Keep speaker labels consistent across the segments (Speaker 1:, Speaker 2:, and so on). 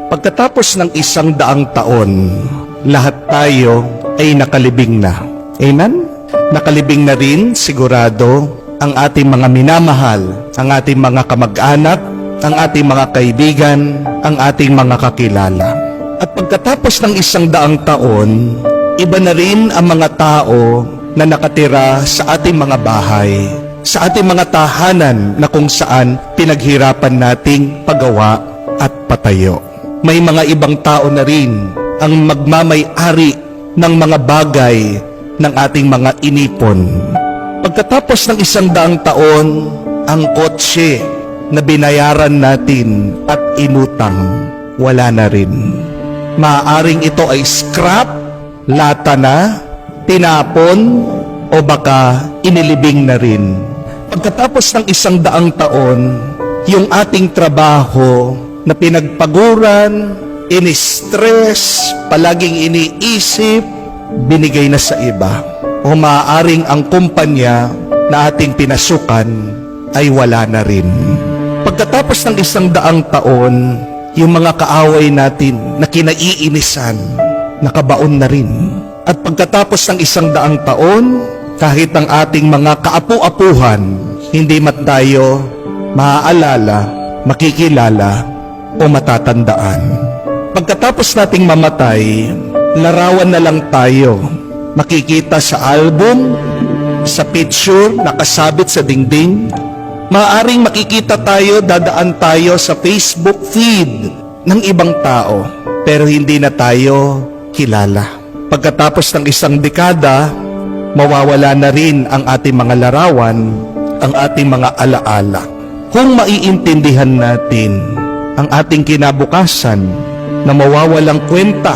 Speaker 1: Pagkatapos ng 100 taon, lahat tayo ay nakalibing na. Amen? Nakalibing na rin, sigurado, ang ating mga minamahal, ang ating mga kamag-anak, ang ating mga kaibigan, ang ating mga kakilala. At pagkatapos ng 100 taon, iba na rin ang mga tao na nakatira sa ating mga bahay, sa ating mga tahanan na kung saan pinaghirapan nating pagawa at patayo. May mga ibang tao na rin ang magmamay-ari ng mga bagay ng ating mga inipon. Pagkatapos ng 100 taon, ang kotse na binayaran natin at inutang, wala na rin. Maaaring ito ay scrap, lata na, tinapon, o baka inilibing na rin. Pagkatapos ng 100 taon, yung ating trabaho na pinagpaguran, ini-stress, palaging iniisip, binigay na sa iba. O maaaring ang kumpanya na ating pinasukan ay wala na rin. Pagkatapos ng 100 taon, yung mga kaaway natin na kinaiinisan, nakabaon na rin. At pagkatapos ng 100 taon, kahit ang ating mga kaapu-apuhan, hindi man tayo maaalala, makikilala, o matatandaan. Pagkatapos nating mamatay, larawan na lang tayo. Makikita sa album, sa picture, nakasabit sa dingding. Maaaring makikita tayo, dadaan tayo sa Facebook feed ng ibang tao, pero hindi na tayo kilala. Pagkatapos ng 1 dekada, mawawala na rin ang ating mga larawan, ang ating mga alaala. Kung maiintindihan natin ang ating kinabukasan na mawawalang kwenta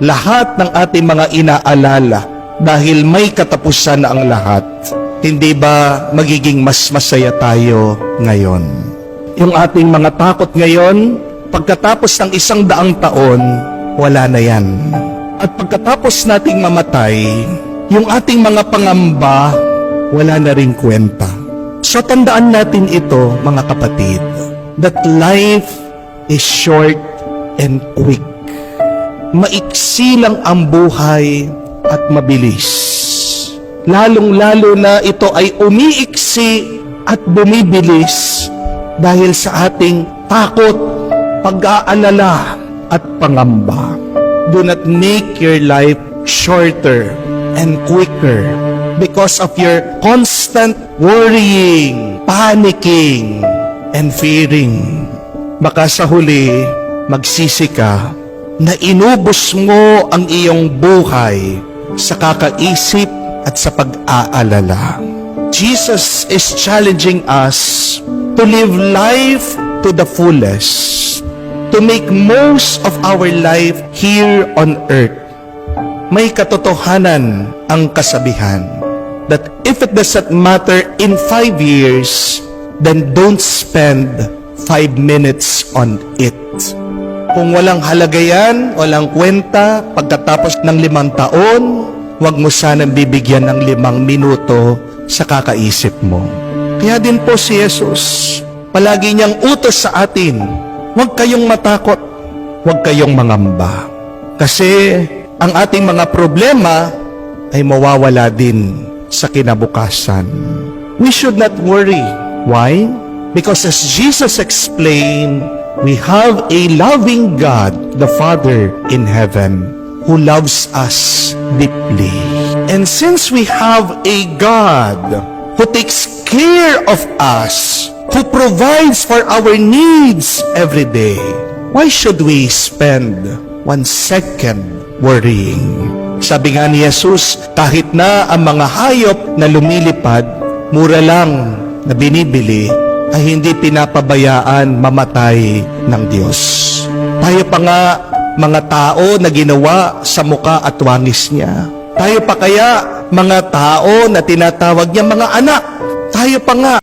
Speaker 1: lahat ng ating mga inaalala dahil may katapusan na ang lahat, hindi ba magiging mas masaya tayo ngayon? Yung ating mga takot ngayon, pagkatapos ng 100 taon, wala na yan. At pagkatapos nating mamatay, yung ating mga pangamba, wala na ring kwenta. So tandaan natin ito, mga kapatid, that life is short and quick. Maiksi lang ang buhay at mabilis. Lalong-lalo na ito ay umiiksi at bumibilis dahil sa ating takot, pag-aalala at pangamba. Do not make your life shorter and quicker because of your constant worrying, panicking, and fearing. Baka sa huli, magsisi ka na inubos mo ang iyong buhay sa kakaisip at sa pag-aalala. Jesus is challenging us to live life to the fullest, to make most of our life here on earth. May katotohanan ang kasabihan that if it doesn't matter in 5 years, then don't spend 5 minutes on it. Kung walang halaga yan, walang kwenta, pagkatapos ng 5 taon, huwag mo sanang bibigyan ng 5 minuto sa kakaisip mo. Kaya din po si Jesus, palagi niyang utos sa atin, huwag kayong matakot, huwag kayong mangamba. Kasi ang ating mga problema ay mawawala din sa kinabukasan. We should not worry. Why? Because as Jesus explained, we have a loving God, the Father in heaven, who loves us deeply. And since we have a God who takes care of us, who provides for our needs every day, why should we spend 1 second worrying? Sabi nga ni Jesus, kahit na ang mga hayop na lumilipad, mura lang na binibili, ay hindi pinapabayaan mamatay ng Diyos. Tayo pa nga mga tao na ginawa sa muka at wangis niya. Tayo pa kaya mga tao na tinatawag niya mga anak. Tayo pa nga